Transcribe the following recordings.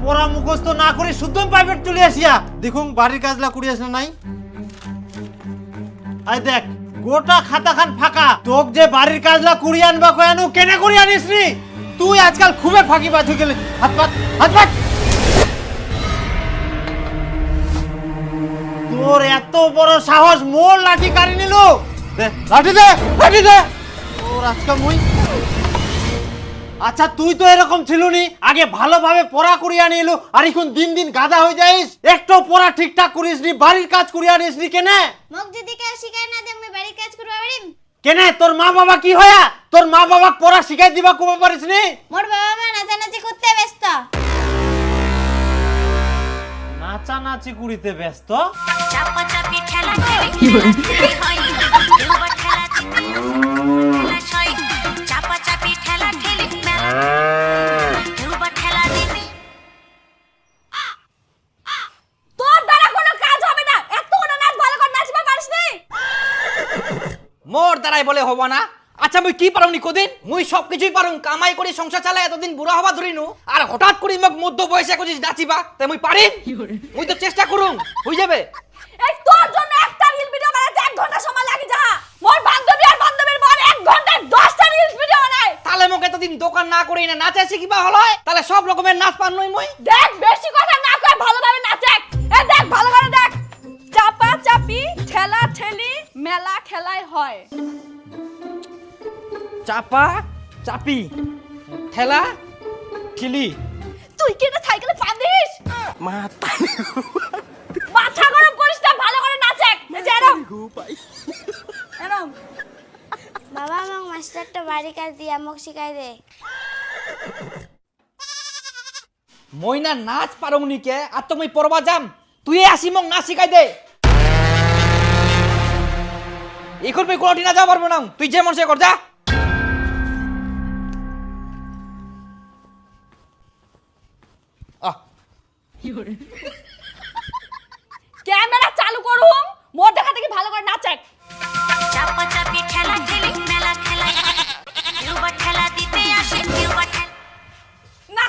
পড়া মুখস্থ না করে শুদ্ধ প্রাইভেট চলে আসিয়া দেখুন বাড়ির কাজলা করি আসলে নাই। আই দেখ গোটা খাতা খান ফাঁকা, তোক যে বাড়ির কাজলা করি আনবা কয়ানু কেনে করি আনিস নি? তুই আজকাল খুবই ফাঁকি বাজ হয়ে গেলে। হাত পাত হাত পাত। তোর এত বড় সাহস, মোর লাঠি কাড়ি নিল। দে লাঠি দে, লাঠি দে। তোর আজকে মুই। আচ্ছা তুই তো এরকম ছিলুনি, আগে ভালোভাবে পড়া করিয়া নিয়ে এলো, আর এখন দিন দিন গাধা হয়ে যাইস। একটু পড়া ঠিকঠাক করিস নি, বাড়ির কাজ করিয়া নিস নি কেনে? মোক যদি কেউ শিখায় না দে আমি বাড়ির কাজ করবা পারিম কেনে? তোর মা বাবা কি হয়া তোর মা বাবা পড়া শিখাই দিবা কবে পারিস নি? মোর বাবা মা নাচানাচি করতে ব্যস্ত। নাচানাচি করিতে ব্যস্ত? চাপা চাপি খেলা খেলি হয় দুবার খেলা খেলা ছয় চাপা চাপি খেলা খেলি দুবার খেলা দিবি। তোর দ্বারা কোনো কাজ হবে না, এত না নাচ ভালো করে নাচবা পারিস নি? মোর দ্বারাই বলে হব না? আচ্ছা মুই কি পারুনি কদিন? মুই সব কিছুই পারুম, কামাই করে সংসার চালাই এতদিন বুড়া হবা ধরিনু, আর হঠাৎ করে মোক মধ্য বয়সে কইছিস নাচিবা, তাই মুই পারিম? মুই তো চেষ্টা করুম, হই যাবে। এই তোর জন্য একটা রিল ভিডিও বানাতে 1 ঘন্টা সময় লাগে যা। মোর বান্ধবী আর বান্ধবীর বর 1 ঘন্টায় 10টা রিল ভিডিও বানায়। তাহলে মোক এতদিন দোকান না করেই না নাচে শিখিবা হলো, তাহলে সব রকমের নাচ পারনই মুই। দেখ বেশি কথা না কয় ভালোভাবে নাচে। এই দেখ ভালো করে দেখ। চাপা চাপি ঠেলা ঠেলি মেলা খেলায় হয়। চাপা চাপি ঠেলা ঠেলি। তুই কি না সাইকেলে পাদিস? মাথা গরম করিস না, ভালো করে নাচে। এরম এরম। বাবা আমাকে মাস্টারটা বাড়ি কাজ দিয়ে আমাকে শিখাই দে। মই না নাচ পারুনি কে, আর তো মুই পড়বা যাম, তুই আসি মোক নাচ শিখাই দে। এখন মুই কোনটি না যা পারবো না, তুই যে মন সে কর যা। ক্যামেরা চালু করুম, মোর দেখা দেখি ভালো করে নাচে। চাপা চাপি ঠেলা ঠেলি মেলা খেলা দুবার খেলা দিতে আসে দুবার। না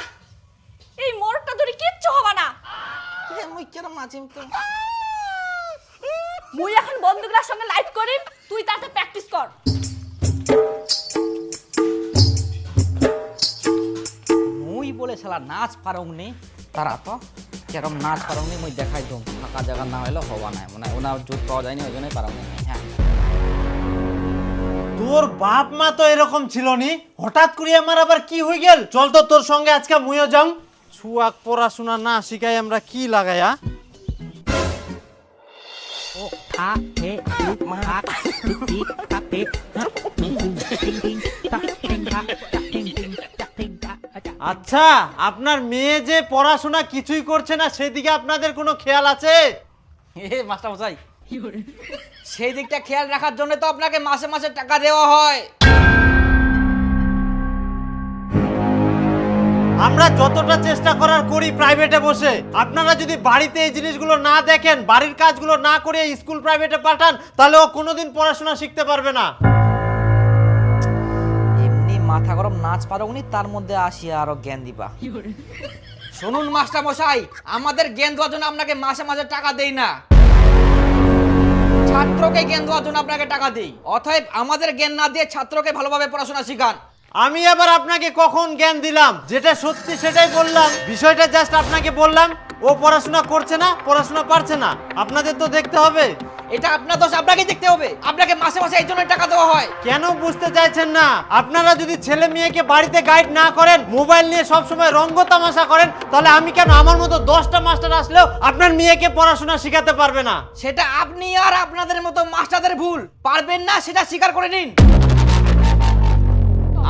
এই মোরটা ধরে কিচ্ছু হবে না। মুই কেন নাচিম তো? মুই এখন বন্ধুগুলোর সঙ্গে লাইভ করিম, তুই তাতে প্র্যাকটিস কর। মুই বলে শালা নাচ পারুনি, তারা তো কেরম নাচ পারুনি মুই দেখাই দম। ফাঁকা জায়গা না হইলে হবা নাই, মানে ওনা জোট পাওয়া যায়নি, ওই জন্যই পারুনি। হ্যাঁ তোর বাপ মা তো এরকম ছিল নি, হঠাৎ করে আমার আবার কি হয়ে গেল? চল তো তোর সঙ্গে আজকে মুইও যাম। ছুয়াক পড়াশোনা না শিখাই আমরা কি লাগাইয়া। আচ্ছা আপনার মেয়ে যে পড়াশোনা কিছুই করছে না, সেদিকে আপনাদের কোনো খেয়াল আছে? মাস্টার মশাই, সেই দিকটা খেয়াল রাখার জন্য তো আপনাকে মাসে মাসে টাকা দেওয়া হয়। আমরা যতটা চেষ্টা করার করি প্রাইভেটে বসে, আপনারা যদি বাড়িতে এই জিনিসগুলো না দেখেন, বাড়ির কাজগুলো না করে স্কুল প্রাইভেটে পাঠান, তাহলে ও কোনোদিন পড়াশোনা শিখতে পারবে না। এমনি মাথা গরম নাচ পারোনি, তার মধ্যে আসিয়া আরো জ্ঞান দিবা। শুনুন মাস্টার মশাই, আমাদের জ্ঞান দেওয়ার জন্য আপনাকে মাসে মাসে টাকা দেই না, ছাত্রকে জ্ঞান দেওয়ার জন্য আপনাকে টাকা দেই। অতএব আমাদের জ্ঞান না দিয়ে ছাত্রকে ভালোভাবে পড়াশোনা শিখান। আমি আবার আপনাকে কখন জ্ঞান দিলাম? যেটা সত্যি সেটাই বললাম, বিষয়টা জাস্ট আপনাকে বললাম। ও পড়াশোনা করছে না, পড়াশোনা পারছে না, আপনাদের তো দেখতে হবে। এটা আপনার দোষ, আপনাকে দেখতে হবে। আপনাকে মাসে মাসে এই জন্য টাকা দেওয়া হয়। কেন বুঝতে চাইছেন না? আপনারা যদি ছেলে মেয়েকে বাড়িতে গাইড না করেন, মোবাইল নিয়ে সব সময় রঙ্গ তামাশা করেন, তাহলে আমি কেন আমার মতো 10টা মাস্টার আসলেও আপনার মেয়েকে পড়াশোনা শেখাতে পারবে না? সেটা আপনি আর আপনাদের মতো মাস্টারদের ভুল। পারবেন না সেটা স্বীকার করে নিন।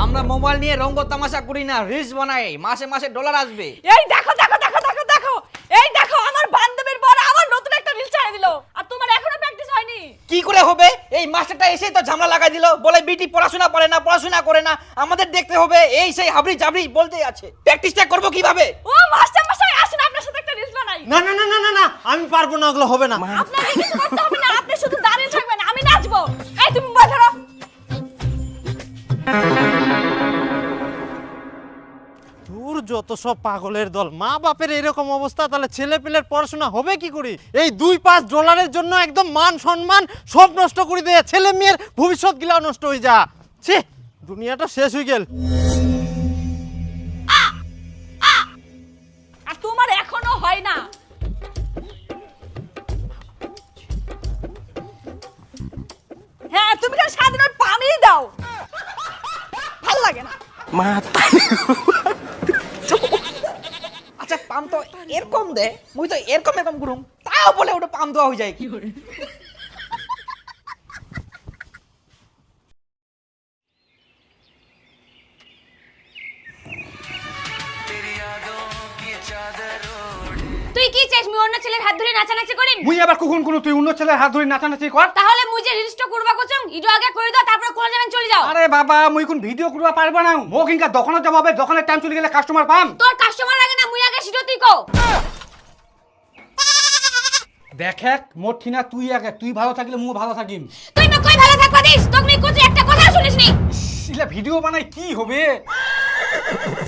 আমরা মোবাইল নিয়ে রঙ্গ তামাশা করি না, রিলস বানাই, মাসে মাসে ডলার আসবে। এই দেখো দেখো দেখো দেখো দেখো, এই দেখো আমার বান্ধবীর বর আবার নতুন একটা রিল ছেড়ে দিল, আর তোমার এখনো প্র্যাকটিস হয়নি। কি করে হবে? এই মাস্টারটা এসেই তো ঝামেলা লাগাই দিল, বলে বিটি পড়াশোনা পারে না, পড়াশোনা করে না, আমাদের দেখতে হবে, এই সেই হাবড়ি জাবড়ি বলতে আছে। প্র্যাকটিসটা করব কিভাবে? ও মাস্টার মশাই আসেন আপনার সাথে একটা রিলস বানাই। না না না না না না, আমি পারবো না, ওগুলো হবে না। আপনাকে কিছু করতে হবে না, আপনি শুধু দাঁড়িয়ে থাকবেন, আমি নাচবো। এই তুমি মোবাইল ধরো। তোর যত সব পাগলের দল, মা বাপের এরকম অবস্থা, তাহলে ছেলে পেলের পড়াশোনা হবে কি করে? এই $2-5 জন্য একদম মান সম্মান সব নষ্ট করে দেয়, ছেলে মেয়ের ভবিষ্যৎ গিলা নষ্ট হয়ে যা। ছি, দুনিয়াটা শেষ হয়ে গেল। আর তোমার এখনো হয় না। হ্যাঁ, তুমি খালি সারাদিন ওই পানি দাও, ভাল লাগে না। আচ্ছা পাম তো এরকম দে, মুই তো এরকম এরকম করুম, তাও বলে ওটা পাম দেওয়া হয়ে যায় কি? তুই কি চাস মুই অন্য ছেলের হাত ধরে নাচানাচি করিম? মুই আবার কখন কোন তুই অন্য ছেলের হাত ধরে নাচানাচি কর? তাহলে মুই যে রিলসটা করবা কচং ইডো আগে করে দাও, তারপর কোন যাবেন চলে যাও। আরে বাবা মুই কোন ভিডিও করবা পারবা না, মোক ইনকা দোকানে যাব হবে, দোকানের টাইম চলে গেলে কাস্টমার পাম। তোর কাস্টমার লাগে না, মুই আগে সিটো তুই কও। দেখ মোর ঠিনা তুই আগে, তুই ভালো থাকলে মু ভালো থাকিম। তুই না কই ভালো থাকবা দিস, তোক নি কুচি একটা কথা শুনিসনি। ইলা ভিডিও বানাই কি হবে?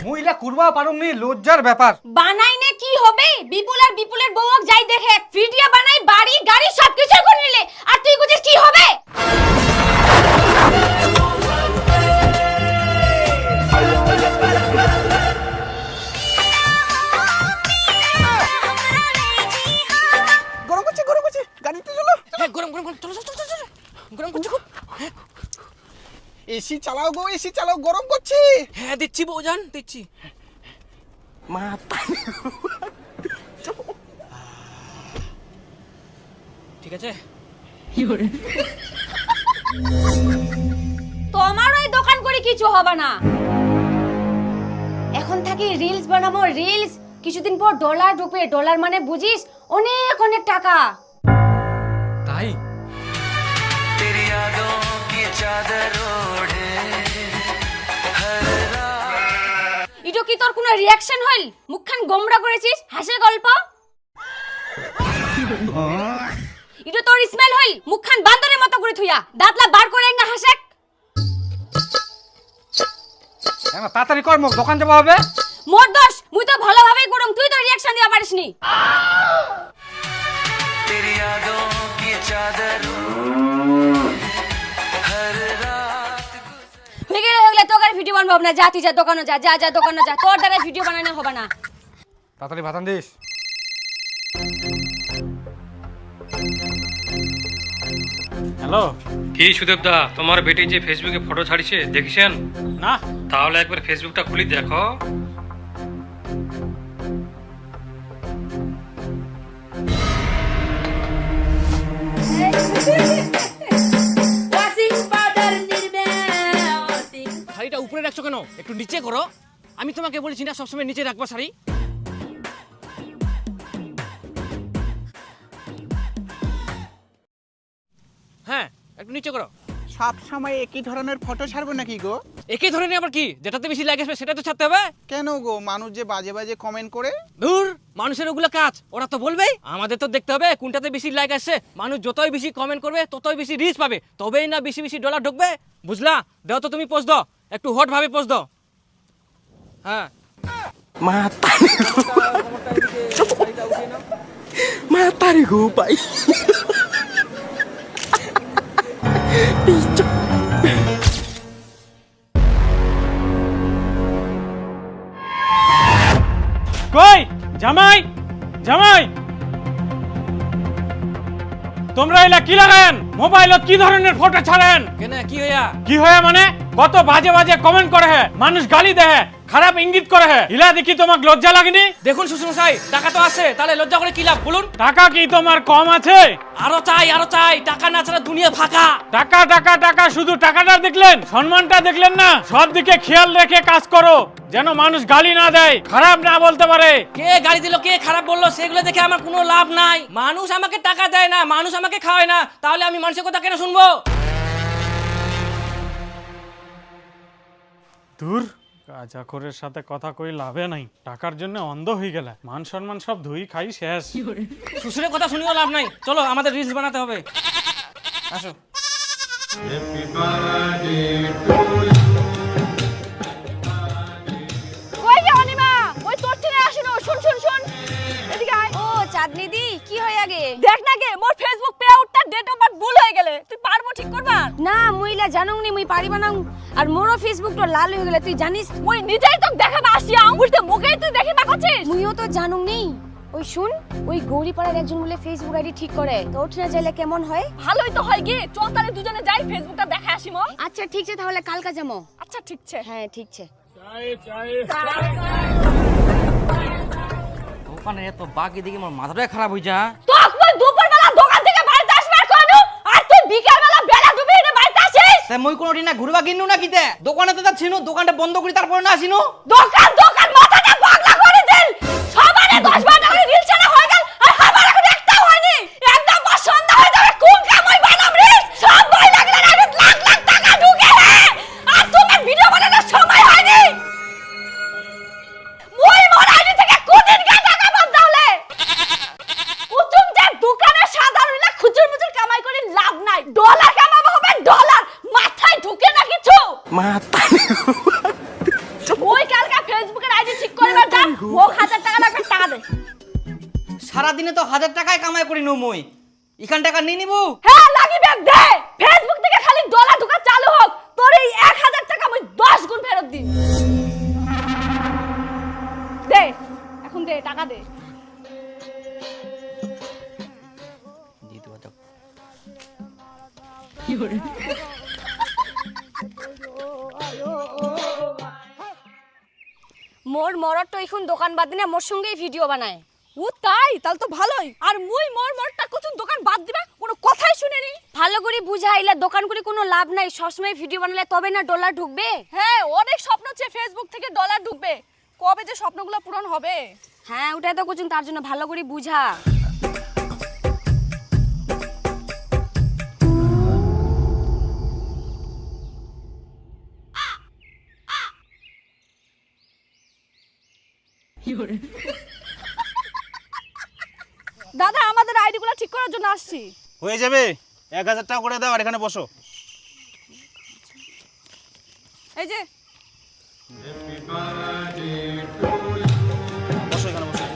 মুই ইলা করবা পারুম নি, লজ্জার ব্যাপার। বানাই নে কি হবে? বিপুলের বউক যাই দেখে ভিডিও বানাই, বাড়ি গাড়ি সবকিছু করে নিলে, আর তুই কুচিস কি হবে? গরম করছে গাড়িতে চলো। হ্যাঁ গরম চলো গরম করছে খুব। এসি চালাও গো, এসি চালাও, গরম করছে। হ্যাঁ দিচ্ছি বউজান, দিচ্ছি। ঠিক আছে। তোমার ওই দোকান করে কিছু হবে না। এখন থাকি রিলস বানাবো, রিলস। কিছুদিন পর ডলার ঢুকবে, ডলার মানে বুঝিস অনেক অনেক টাকা। তাই ইটো কি তোর কোনো রিঅ্যাকশন হইল? মুখখান গোমড়া করেছিস, হাসির গল্প। ইটো তোর স্মাইল হইল? মুখখান বান্দরের মতো করে থুইয়া দাঁতলা বার করে এঙ্গা হাসেক। এমা তাড়াতাড়ি কর, মোক দোকান যাব হবে। মোর দোষ, মুই তো ভালোভাবেই করুম, তুই তো রিঅ্যাকশন দিবা পারিসনি। হয়ে গেলে তোর ভিডিও বানাবো না, যা তুই যা দোকানে যা, যা দোকানে যা, তোর দ্বারা ভিডিও বানানো হবে না। তাড়াতাড়ি ভাতান দিস। হ্যালো, কি সুদেব দা, তোমার বেটি যে ফেসবুকে ফটো ছাড়িছে দেখেছেন? না তাহলে একবার ফেসবুকটা খুলি দেখো। শাড়িটা উপরে রাখছো কেন? একটু নিচে করো। আমি তোমাকে বলেছি না সবসময় নিচে রাখবা শাড়ি। হ্যাঁ একটু নিচে করো। সব সময় একই ধরনের ফটো ছাড়বো নাকি গো? একই ধরনের আবার কি? যেটাতে বেশি লাইক আসবে সেটা তো ছাড়তে হবে। কেন গো, মানুষ যে বাজে বাজে কমেন্ট করে। ধুর, মানুষের ওগুলো কাজ, ওরা তো বলবেই। আমাদের তো দেখতে হবে কোনটাতে বেশি লাইক আসছে। মানুষ যতই বেশি কমেন্ট করবে ততই বেশি রিচ পাবে, তবেই না বেশি বেশি ডলার ঢুকবে। বুঝলা? দাও তো তুমি পোস্ট দাও, একটু হট ভাবে পোস্ট দাও। হ্যাঁ মাতারি গো ভাই। কই জামাই, জামাই তোমরা এলা কি লাগান? মোবাইলত কি ধরনের ফটো ছাড়েন? কেন কি হইয়া? কি হয় মানে কত বাজে বাজে কমেন্ট করে হে, মানুষ গালি দেয়, খারাপ ইঙ্গিত করে হে, ইলা দেখি তোমাক লজ্জা লাগেনি? দেখুন শ্বশুরমশাই, টাকা তো আছে, তাহলে লজ্জা করে কি লাভ বলুন? টাকা কি তোমার কম আছে? আরো চাই, টাকা না ছাড়া দুনিয়া ফাঁকা। টাকা টাকা টাকা, শুধু টাকাটা দেখলেন, সম্মানটা দেখলেন না? সব দিকে খেয়াল রেখে কাজ করো, যেন মানুষ গালি না দেয়, খারাপ না বলতে পারে। কে গালি দিল, কে খারাপ বললো, সেগুলো দেখে আমার কোনো লাভ নাই। মানুষ আমাকে টাকা দেয় না, মানুষ আমাকে খাওয়ায় না, তাহলে আমি মানুষের কথা কেন শুনবো? দূর, গাঁজাখোরের সাথে কথা কই লাভে নাই, টাকার জন্য অন্ধ হয়ে গেলে মান সম্মান সব ধুই খাই শেষ। শ্বশুরের কথা শুনিও লাভ নাই, চলো আমাদের রিলস বানাতে হবে, আসো। কই যাও নিমা? চাটনি দি কি হয় আগে দেখ না গে মোর ফেসবুক পে আউটটা ডেট অফ বার্থ ভুল হয়ে গেলে তুই পারবো ঠিক করবা না মুইলা জানুং নি মুই পারিবা না আর মোরো ফেসবুক তো লাল হয়ে গেলে তুই জানিস মুই নিজেই তো দেখাবা আসিয়া উল্টে মুখেই তুই দেখিবা করছিস মুইও তো জানুং নি ওই শুন ওই গৌরীপাড়ার একজন বলে ফেসবুক আইডি ঠিক করে তো ওঠনা চাইলে কেমন হয় ভালোই তো হয় গে চল তাহলে দুজনে যাই ফেসবুকটা দেখা আসিমো আচ্ছা ঠিক আছে তাহলে কালকা যামো আচ্ছা ঠিক আছে হ্যাঁ ঠিক আছে দোকানে এত বাকি দেখি আমার মাথাটাই খারাপ হয়ে যা তোক মই দুপুরবেলা দোকান থেকে বাড়িতে আসবার কোনু আর তুই বিকালবেলা বেলা ডুবে এনে বাড়িতে আসিস তাই মই কোনোদিন না ঘুরবা কিনু না কিতে দোকানে তো যাচ্ছিনু দোকানটা বন্ধ করি তারপর না আসিনু দোকান মাথাটা পাগলা করে দিল সবারে 10 টাকা রিল ছাড়া হয়ে গেল আর আমার এখন একটাও হয়নি একদম পছন্দ হয়ে যাবে কোন কামই বানাম রিল সব বই লাগলে না লাখ লাখ টাকা ঢুকে আর তোমার ভিডিও বানানোর সময় হয়নি মই মোর আইডি থেকে কোদিন কা টাকা বাদ দাওলে কুচুম যে দোকানে সাধারণ না খুচুর মুচুর কামাই করে লাভ নাই ডলার কামাবো হবে ডলার মাথায় ঢুকে না কিছু ওই কালকা ফেসবুকের আইডি ঠিক করবার যা ও 1000 টাকা লাগবে টাকা দে সারা দিনে তো 1000 টাকায় কামাই করি নু মই এখান টাকা নিয়ে নিবো হ্যাঁ লাগিবে দে ফেসবুক থেকে খালি ডলার ঢোকা চালু হোক তোর এই 1000 টাকা আমি 10 গুণ ফেরত দিই দে এখন দে টাকা দে জি তো বাজাও মোর মরট তো এখন দোকান বাদ দিনে মোর সঙ্গেই ভিডিও বানায় ও তাই তাহলে তো ভালোই আর মুই মোর মরটা কুচুন দোকান বাদ দিবা কোনো কথাই শুনেনি ভালো করে বুঝাইলা দোকান করে কোনো লাভ নাই সবসময় ভিডিও বানালে তবে না ডলার ঢুকবে হ্যাঁ অনেক স্বপ্ন আছে ফেসবুক থেকে ডলার ঢুকবে কবে যে স্বপ্নগুলো পূরণ হবে হ্যাঁ ওটাই তো কুচুন তার জন্য ভালো করে বুঝা দাদা আমাদের আইডিগুলো ঠিক করার জন্য আসছি হয়ে যাবে 1000 টাকা করে দাও আর এখানে বসো এই যে বসো এখানে বসো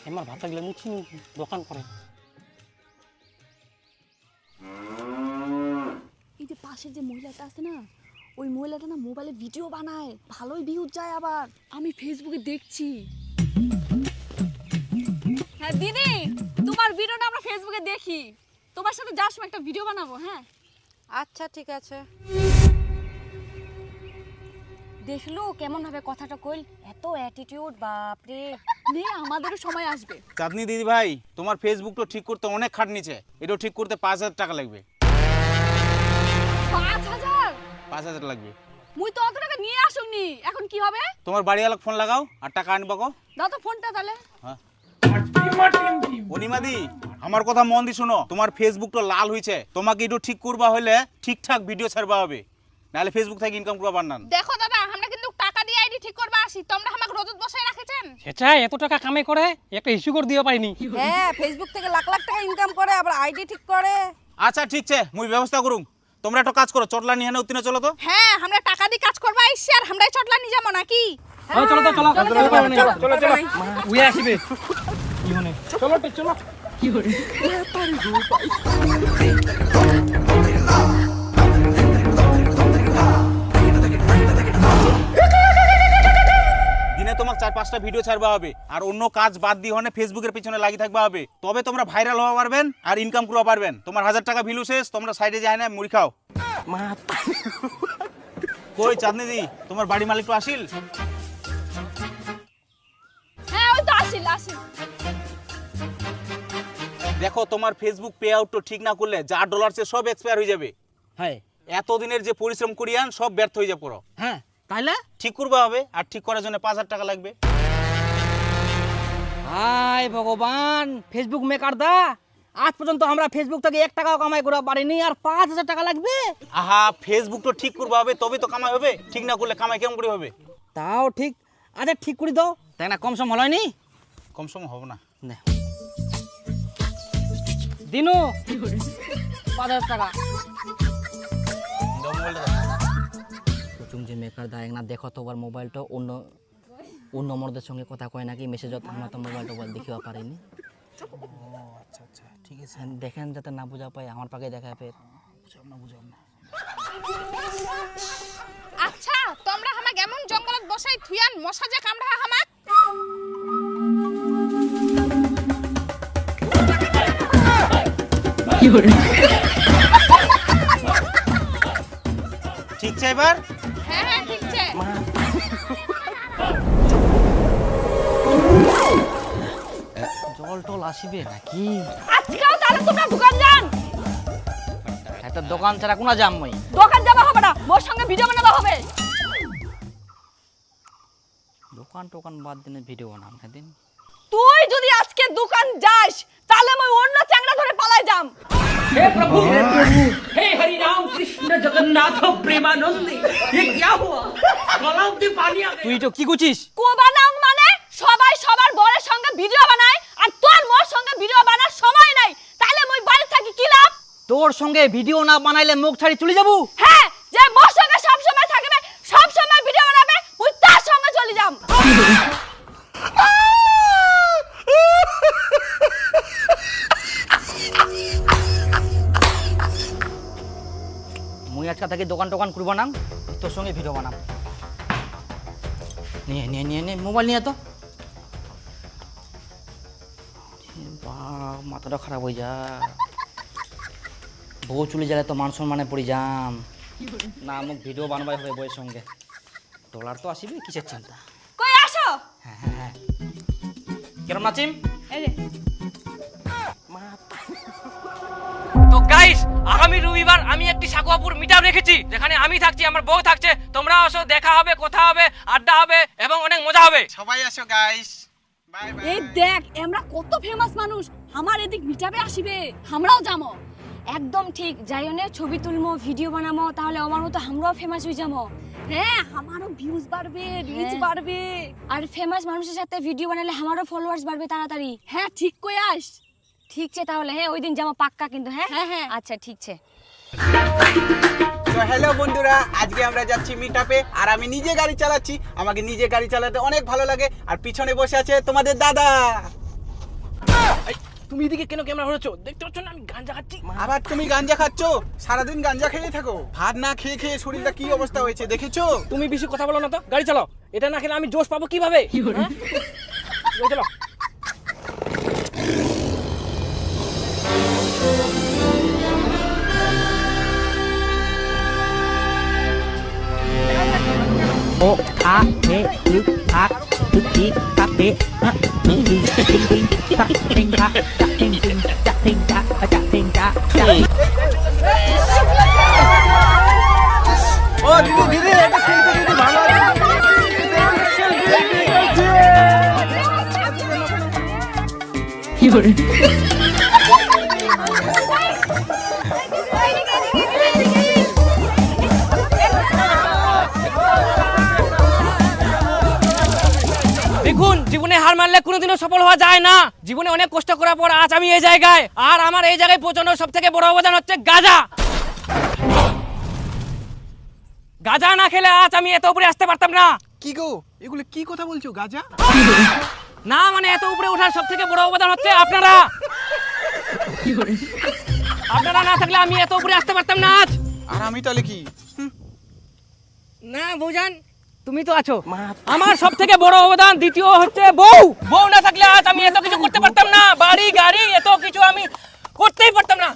আমার ভাতা গেলে মুছি দোকান করে এই যে পাশের যে মহিলাটা আছে না ওই মহিলাটা না মোবাইলে ভিডিও বানায় ভালোই ভিউজ যায় আবার আমি ফেসবুকে দেখছি হ্যাঁ দিদি তোমার ভিডিওটা আমরা ফেসবুকে দেখি তোমার সাথে যার সময় একটা ভিডিও বানাবো হ্যাঁ আচ্ছা ঠিক আছে দেখলো কেমন হবে কথাটা কইল এত অ্যাটিটিউড বাপ রে নে আমাদেরও সময় আসবে চাঁদনি দিদি ভাই তোমার ফেসবুকটা ঠিক করতে অনেক খাটনিছে এটা ঠিক করতে 5000 টাকা লাগবে 5000 5000 লাগবে মুই তো অত টাকা নিয়ে আসুনি এখন কি হবে তোমার বাড়িওয়ালা ফোন লাগাও আর টাকা আনবা কো দাও তো ফোনটা তাহলে হ্যাঁ অনিমাদি আমার কথা মন দি শোনো তোমার ফেসবুকটা লাল হইছে তোমাকে একটু ঠিক করবা হইলে ঠিকঠাক ভিডিও ছাড়বা হবে নাহলে ফেসবুক থেকে ইনকাম করবা পারনা দেখো দাদা আমরা কিন্তু টাকা দিয়ে আইডি ঠিক করবা আসি তোমরা আমাকে রোজত বসায় রাখেছেন সেটা এত টাকা কামাই করে একটা ইস্যু করে দিও পাইনি হ্যাঁ ফেসবুক থেকে লাখ লাখ টাকা ইনকাম করে আবার আইডি ঠিক করে আচ্ছা ঠিক আছে মুই ব্যবস্থা করুম তোমরা একটা কাজ করো চটলা নিয়ে না উত্তিনে চলো তো হ্যাঁ আমরা টাকা দিয়ে কাজ করবা আইছি আর আমরাই চটলা নিয়ে যাবো নাকি চলো তো চলো চলো চলো উই আসবে কি হনে চলো তো চলো কি হরে দিনে তোমাকে 4-5টা ভিডিও ছাড়বা হবে আর অন্য কাজ বাদ দিয়ে হনে ফেসবুকের পিছনে লাগি থাকবা হবে তবে তোমরা ভাইরাল হওয়া পারবেন আর ইনকাম করবা পারবেন তোমার 1000 টাকা ভ্যালু শেষ তোমরা সাইডে যায় না মুড়ি খাও কই চাঁদনি দি তোমার বাড়ি মালিক তো আসিল হ্যাঁ ওই তো আসিল দেখো তোমার ফেসবুক পে আউট তো ঠিক না করলে যা ডলার সে সব এক্সপায়ার হয়ে যাবে হ্যাঁ এতদিনের যে পরিশ্রম করিয়ান সব ব্যর্থ হয়ে যাবে পুরো হ্যাঁ তাইলে ঠিক করবা হবে আর ঠিক করার জন্য 5000 টাকা লাগবে হায় ভগবান ফেসবুক মেকার দা আজ পর্যন্ত আমরা ফেসবুক থেকে 1 টাকাও কামাই করা পারিনি আর 5000 টাকা লাগবে আহা ফেসবুক তো ঠিক করবা হবে তবে তো কামাই হবে ঠিক না করলে কামাই কেমন করে হবে তাও ঠিক আচ্ছা ঠিক করে দাও তাই না কম সম হলয়নি কম সম হবে না দিনু 5000 টাকা দাও মোবাইলটা দাও। যে মেকার দায় না দেখো তো ওর মোবাইলটা অন্য অন্য মরদের সঙ্গে কথা কয় নাকি মেসেজত আমরা তো মোবাইল টোবাইল দেখিও পারিনি। আচ্ছা আচ্ছা ঠিক আছে। দেখেন যাতে না বুঝা পাই আমার পাকে দেখা পেয়ে। আচ্ছা তোমরা হামাক এমন জঙ্গলত বসাই থুয়ান মশা যে কামড়া হামাক ঠিক আছে এবার হ্যাঁ হ্যাঁ ঠিক আছে জল টল আসিবে নাকি? আজকাল তাহলে তোমরা দোকান যান। একটা দোকান ছাড়া কোনা যাম মই? দোকান যাওয়া হবে না, মোর সঙ্গে ভিডিও বানাবা হবে। দোকান টোকান বাদ দিনে ভিডিও বানাম সেদিন। তুই যদি আজকে দোকান যাস তাহলে আমি অন্য চ্যাংড়া ধরে পালাই যাম। हे प्रभु हे हरि राम कृष्ण जगन्नाथ प्रेमानंदी ये क्या हुआ गलाव में पानी आ गया। তুই তো কি গুছিস? কো বানাও মানে সবাই সবার বরের সঙ্গে ভিডিও বানায় আর তোর মোর সঙ্গে ভিডিও বানার সময় নাই, তাহলে মই বাড়ি থাকি কি লাভ? তোর সঙ্গে ভিডিও না বানাইলে মুখ ছাড়ি চলে যাবো। হ্যাঁ, যে মোর সঙ্গে সব সময় থাকবে সব সময় ভিডিও বানাবে ওই তার সঙ্গে চলে যাম। মুই আজকে থেকে দোকান টোকান করবো না, তোর সঙ্গে ভিডিও বানাম। নিয়ে নিয়ে নিয়ে নিয়ে মোবাইল নিয়ে তো। মাথাটা খারাপ হয়ে যা, বউ চলে গেলে তো মান সম্মানে পড়ে যাম না। মোক ভিডিও বানবাই হবে বউয়ের সঙ্গে, ডলার তো আসিবে, কিসের চিন্তা। কই আসো। হ্যাঁ হ্যাঁ হ্যাঁ, কেরম নাচিম? এই রে তো গাইস, আগামী রবিবার আমি একটি সাকুয়াপুর মিটআপ রেখেছি, যেখানে আমি থাকছি, আমার বউ থাকছে। তোমরা আসো, দেখা হবে, কথা হবে, আড্ডা হবে এবং অনেক মজা হবে। সবাই আসো গাইস, বাই বাই। এই দেখ আমরা কত ফেমাস মানুষ, আমার এদিক মিটাবে আসিবে, আমরাও যাবো। একদম ঠিক, যাইওনে ছবি তুলমো, ভিডিও বানামো, তাহলে আমার মতো আমরাও ফেমাস হয়ে যাবো। হ্যাঁ, আমারও ভিউজ বাড়বে, রিচ বাড়বে, আর ফেমাস মানুষের সাথে ভিডিও বানালে আমারও ফলোয়ার্স বাড়বে তাড়াতাড়ি। হ্যাঁ ঠিক কই আস। ঠিক আছে তাহলে, হ্যাঁ ওই দিন যাবো পাক্কা কিন্তু। হ্যাঁ হ্যাঁ হ্যাঁ আচ্ছা ঠিক আছে। তো হ্যালো বন্ধুরা, আজকে আমরা যাচ্ছি মিটআপে আর আমি নিজে গাড়ি চালাচ্ছি। আমাকে নিজে গাড়ি চালাতে অনেক ভালো লাগে। আর পিছনে বসে আছে তোমাদের দাদা। তুমি এদিকে কেন ক্যামেরা ধরেছো? দেখতে পাচ্ছ না আমি গাঞ্জা খাচ্ছি? আবার তুমি গাঞ্জা খাচ্ছ? সারাদিন গাঞ্জা খেয়ে থাকো, ভাত না খেয়ে খেয়ে শরীরটা কি অবস্থা হয়েছে দেখেছো? তুমি বেশি কথা বলো না তো, গাড়ি চালাও। এটা না খেলে আমি জোশ পাবো কিভাবে? হ্যাঁ? গাড়ি চালাও। ও আ এ উ আ উ ই তা এ আ উ ই টিং টিং তা টিং তা টিং টিং তা টিং তা টিং তা। ও দিদি দিদি, এটা খেলতে দিদি ভালো কি করে দেখুন, জীবনে হার মানলে কোনোদিনও সফল হওয়া যায় না। জীবনে অনেক কষ্ট করার পর আজ আমি এই জায়গায়, আর আমার এই জায়গায় পৌঁছানোর সব থেকে বড় অবদান হচ্ছে গাঁজা। গাঁজা না খেলে আজ আমি এত উপরে আসতে পারতাম না। কি গো, এগুলো কি কথা বলছো? গাঁজা না মানে এত উপরে ওঠার সব থেকে বড় অবদান হচ্ছে আপনারা। আপনারা না থাকলে আমি এত উপরে আসতে পারতাম না আজ। আর আমি তাহলে কি? না বুঝান, তুমি তো আছো। আমার সব থেকে বড় অবদান দ্বিতীয় হচ্ছে বউ। বউ না থাকলে আজ আমি এত কিছু করতে পারতাম না, বাড়ি গাড়ি এত কিছু আমি করতেই পারতাম না।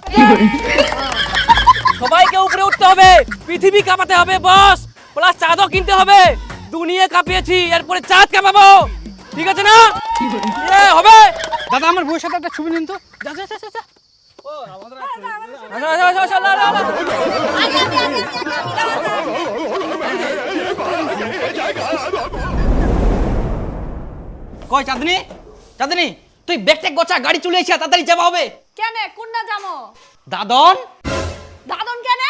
সবাইকে উপরে উঠতে হবে, পৃথিবী কাঁপাতে হবে বস, প্লাস চাঁদও কিনতে হবে। দুনিয়া কাঁপিয়েছি, এরপরে চাঁদ কাঁপাবো, ঠিক আছে না? হবে। দাদা আমার বউয়ের সাথে একটা ছবি নিন তো। যা যা যা যা। আচ্ছা আচ্ছা আচ্ছা, লা লা লা। কই চাঁদনি, চাঁদনি তুই ব্যাগ ট্যাগ গোছা, গাড়ি চলে এসে তাড়াতাড়ি যাওয়া হবে। কেনে কোন না যাবো? দাদন দাদন কেনে?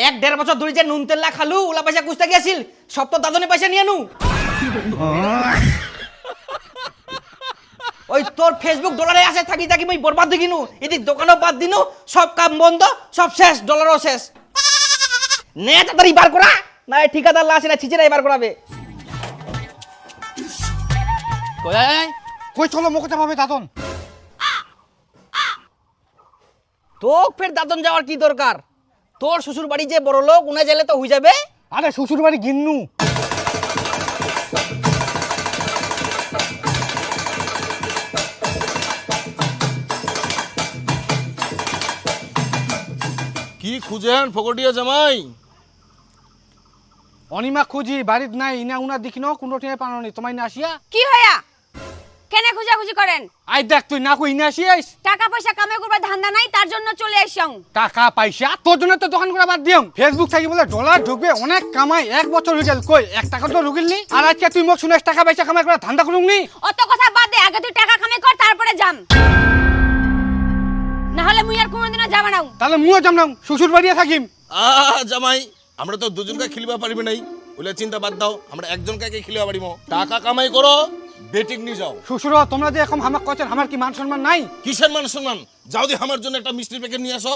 1-1.5 বছর ধরে যে নুন তেল না খালু, ওলা পয়সা কুস্তা গেছিল, সব তো দাদনে পয়সা নিয়ে নু। ওই তোর ফেসবুক ডলারে আসে থাকি থাকি মই বরবাদ হয়ে গিনু, এদিক দোকানও বাদ দিনু, সব কাম বন্ধ, সব শেষ, ডলারও শেষ। নে তাড়াতাড়ি বার করা, না এই ঠিকাদার লাশ না ছিচেরা এবার করাবে। কই চলো মুখটা ভাবে দাদন। তো ফের দাদন যাওয়ার কি দরকার? তোর শ্বশুর বাড়ি যে বড় লোক উনা গেলে তো হয়ে যাবে। আরে শ্বশুর বাড়ি গিন্নু। কি খুঁজেন ফকটিয়া জামাই? অনিমা খুঁজি বাড়িত নাই, ইনা উনা দেখি ন কোনো টিনে পানি তোমায় না আসিয়া। কি হইয়া কেনে খুঁজাখুঁজি করেন? আই দেখ তুই না কই ইনা আসিয়াইস। টাকা পয়সা কামে করবার ধান্দা নাই, তার জন্য চলে আইসং। টাকা পয়সা তোর জন্য তো দোকান করা বাদ দিম। ফেসবুক থাকি বলে ডলার ঢুকবে অনেক কামাই, 1 বছর হয়ে গেল কই 1 টাকা তো ঢুকিল নি। আর আজকে তুই মোক শুনেছ টাকা পয়সা কামাই করা ধান্দা করুম নি। অত কথা বাদ দে, আগে তুই টাকা কামে কর তারপরে যাম, না হলে মুই আর কোনোদিনও যাব না। তাহলে মুও যাম না, শ্বশুর বাড়িয়ে থাকিম। জামাই আমরা তো দুজনকে খিলিবা পারিবে নাই, ওইলা চিন্তা বাদ দাও, আমরা একজনকে খিলিবা পারিব। টাকা কামাই করো, বেটিক নি যাও। শ্বশুর তোমরা যে এখন হামাক কইছেন, আমার কি মান সম্মান নাই? কিসের মান সম্মান? যাও দি আমার জন্য একটা মিষ্টির প্যাকেট নিয়ে আসো।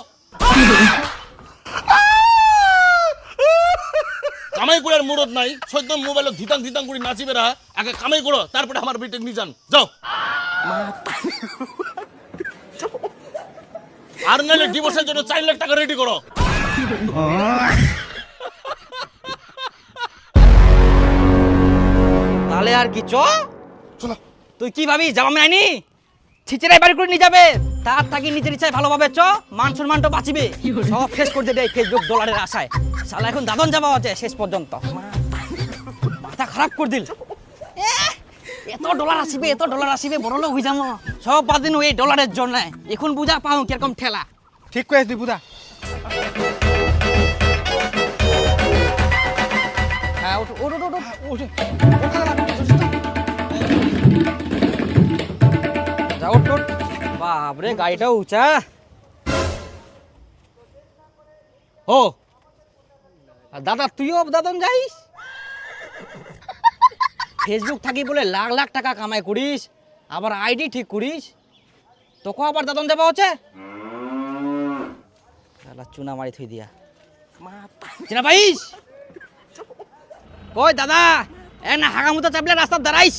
কামাই করার মুরত নাই, সৈতন মোবাইলে ধিতাং ধিতাং করে নাচিবে রা। আগে কামাই করো, তারপরে আমার বেটিক নিয়ে যান, যাও। আর নাহলে ডিভোর্সের জন্য 4 লাখ টাকা রেডি করো। তাহলে আর কি চ চলো। তুই কি ভাবি যাব আমি আইনি? ছিচেরাই বাড়ি করে নিয়ে যাবে, তার থাকি নিজের ইচ্ছায় ভালোভাবে চ, মান সম্মানটা বাঁচিবে। সব শেষ করে দেয় ফেসবুক ডলারের আশায়। শালা এখন দাদন যাওয়া আছে শেষ পর্যন্ত, মাথা খারাপ করে দিল। এত ডলার আসিবে, এত ডলার আসিবে, বড় লোক হয়ে যাবো। সব বাদ দিন এই ডলারের জন্য। এখন বুঝা পাও কিরকম ঠেলা। ঠিক কইছ দি বুদা। হ্যাঁ ওঠ ওঠ ওঠ ওঠ। যাও ওঠ। বাপরে গাড়িটা উঁচা। ও দাদা তুইও দাদন যাইস? ফেসবুক থাকি বলে লাখ লাখ টাকা কামাই করিস, আবার আইডি ঠিক করিস, তোকে আবার দাদন যাবা হচ্ছে? চুনা মারি থই দিয়া চিনা পাইস? কই দাদা এ না হাগামুতা চাপলে রাস্তা দাঁড়াইস।